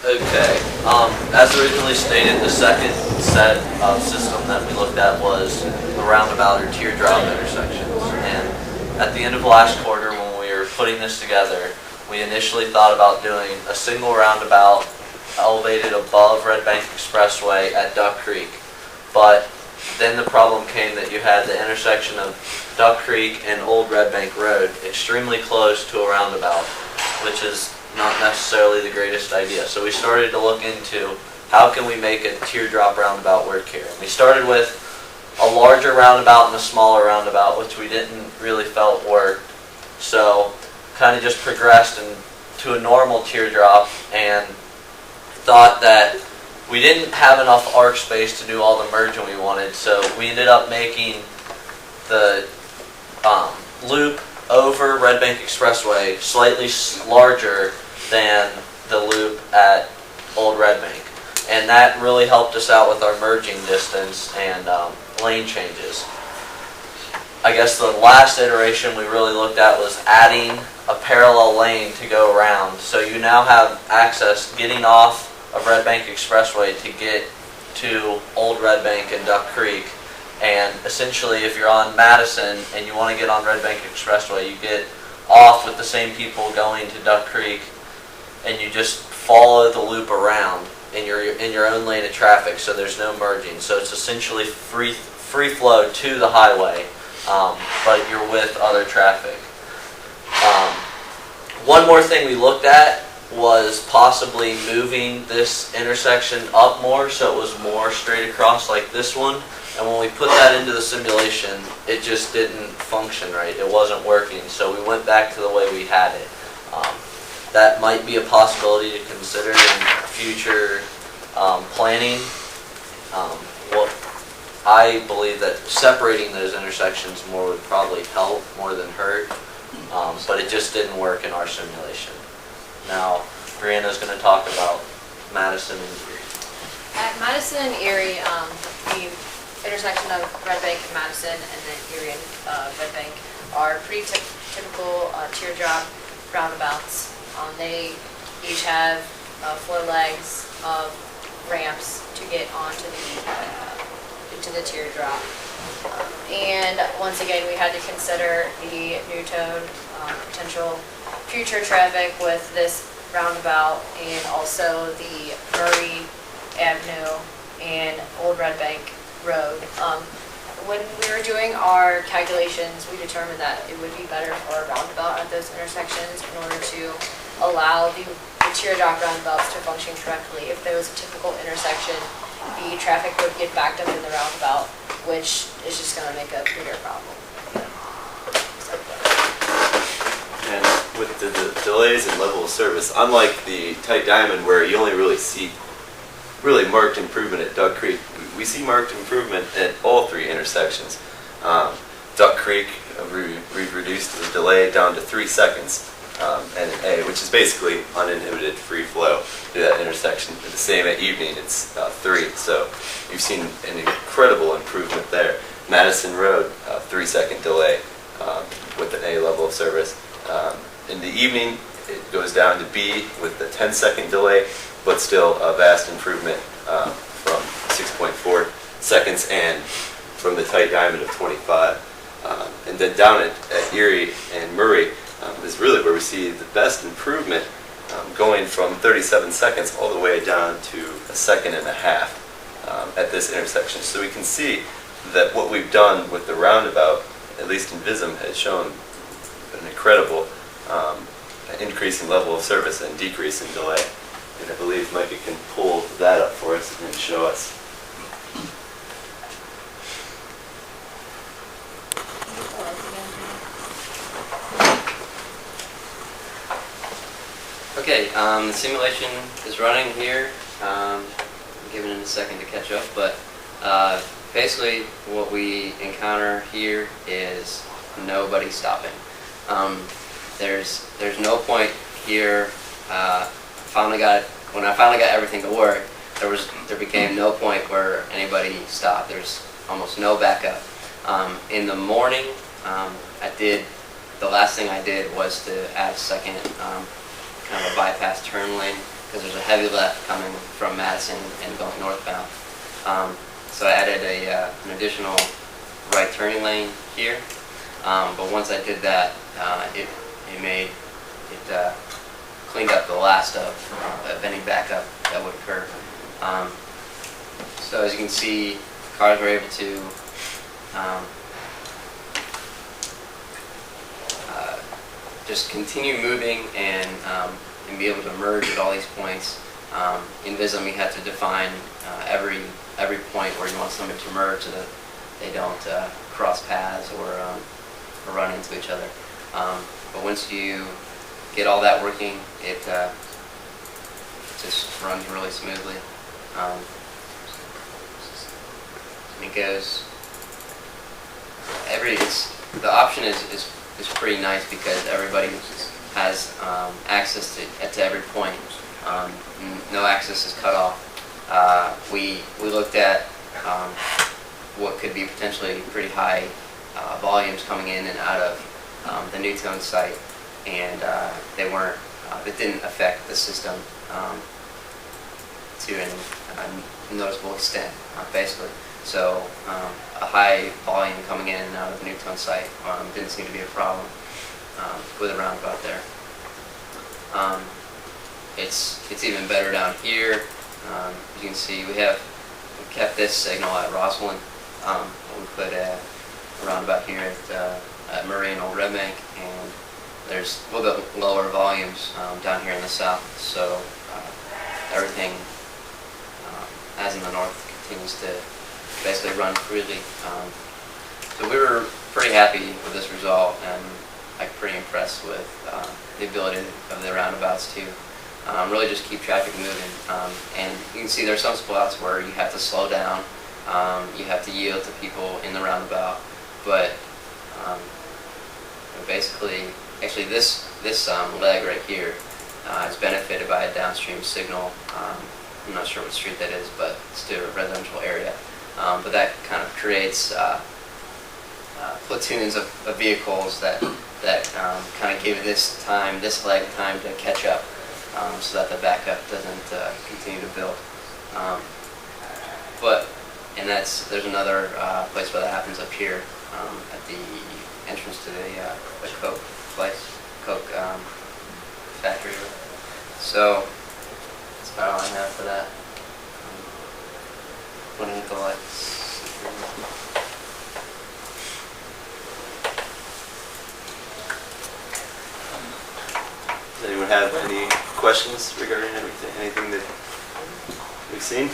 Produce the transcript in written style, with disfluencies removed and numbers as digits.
Okay. As originally stated, the second set of system that we looked at was the roundabout or teardrop intersections. And at the end of last quarter, when we were putting this together, we initially thought about doing a single roundabout elevated above Red Bank Expressway at Duck Creek. But then the problem came that you had the intersection of Duck Creek and Old Red Bank Road extremely close to a roundabout, which is not necessarily the greatest idea. So we started to look into how can we make a teardrop roundabout work here. And we started with a larger roundabout and a smaller roundabout, which we didn't really felt worked. So kind of just progressed to a normal teardrop and thought that we didn't have enough arc space to do all the merging we wanted. So we ended up making the loop over Red Bank Expressway slightly larger than the loop at Old Red Bank. And that really helped us out with our merging distance and lane changes. I guess the last iteration we really looked at was adding a parallel lane to go around. So you now have access getting off of Red Bank Expressway to get to Old Red Bank and Duck Creek. And essentially, if you're on Madison and you want to get on Red Bank Expressway, you get off with the same people going to Duck Creek, and you just follow the loop around in your own lane of traffic, so there's no merging. So it's essentially free flow to the highway, but you're with other traffic. One more thing we looked at was possibly moving this intersection up more so it was more straight across like this one. And when we put that into the simulation, it just didn't function right. It wasn't working, so we went back to the way we had it. That might be a possibility to consider in future planning. Well, I believe that separating those intersections more would probably help more than hurt, but it just didn't work in our simulation. Now, Brianna's going to talk about Madison and Erie. At Madison and Erie, the intersection of Red Bank and Madison and then Erie and Red Bank are pretty typical teardrop roundabouts. They each have flow legs of ramps to get onto the teardrop. And once again, we had to consider the new tone potential future traffic with this roundabout and also the Murray Avenue and Old Red Bank Road. When we were doing our calculations, we determined that it would be better for a roundabout at those intersections in order to allow the teardrop roundabouts to function correctly. If there was a typical intersection, the traffic would get backed up in the roundabout, which is just going to make a bigger problem. And with the delays and level of service, unlike the tight diamond where you only really see marked improvement at Duck Creek, we see marked improvement at all three intersections. Duck Creek, we've reduced the delay down to 3 seconds, and an A, which is basically uninhibited free flow through that intersection. At the same at evening, it's 3, so you've seen an incredible improvement there. Madison Road, 3-second delay with an A level of service. In the evening, it goes down to B with the 10-second delay, but still a vast improvement from 6.4 seconds and from the tight diamond of 25. And then down at Erie and Murray is really where we see the best improvement, going from 37 seconds all the way down to 1.5 seconds at this intersection. So we can see that what we've done with the roundabout, at least in VISM, has shown an incredible increase in level of service and decrease in delay. And I believe Micah can pull that up for us and show us. Okay, the simulation is running here. I'm giving it a second to catch up, but basically what we encounter here is nobody stopping. There's no point here. When I finally got everything to work, there became no point where anybody stopped. There's almost no backup. In the morning, the last thing I did was to add a second kind of a bypass turn lane, because there's a heavy left coming from Madison and going northbound. So I added an additional right turning lane here, but once I did that, it cleaned up the last of any backup that would occur. So as you can see, cars were able to just continue moving and be able to merge at all these points. In Vism, you have to define every point where you want someone to merge so that they don't cross paths or run into each other. But once you get all that working, it just runs really smoothly. And it goes the option is pretty nice because everybody has access to every point. No access is cut off. We looked at what could be potentially pretty high volumes coming in and out of the Newtone site, and they weren't. It didn't affect the system to a noticeable extent, basically. So a high volume coming in and out of the Newtone site didn't seem to be a problem with a roundabout there. It's even better down here. You can see we kept this signal at Rosslyn. We put a roundabout here at Murray and Old Red Bank, and there's a little bit lower volumes down here in the south. So everything, as in the north, continues to basically run freely. So we were pretty happy with this result, and I'm pretty impressed with the ability of the roundabouts to really just keep traffic moving. And you can see there's some spots where you have to slow down, you have to yield to people in the roundabout, but basically, actually this leg right here is benefited by a downstream signal. I'm not sure what street that is, but it's to a residential area. But that kind of creates platoons of vehicles that kind of give this leg time to catch up, so that the backup doesn't continue to build. There's another place where that happens up here at the entrance to the Coke factory. So that's about all I have for that. Want to hit the lights? Does anyone have any questions regarding anything that we've seen?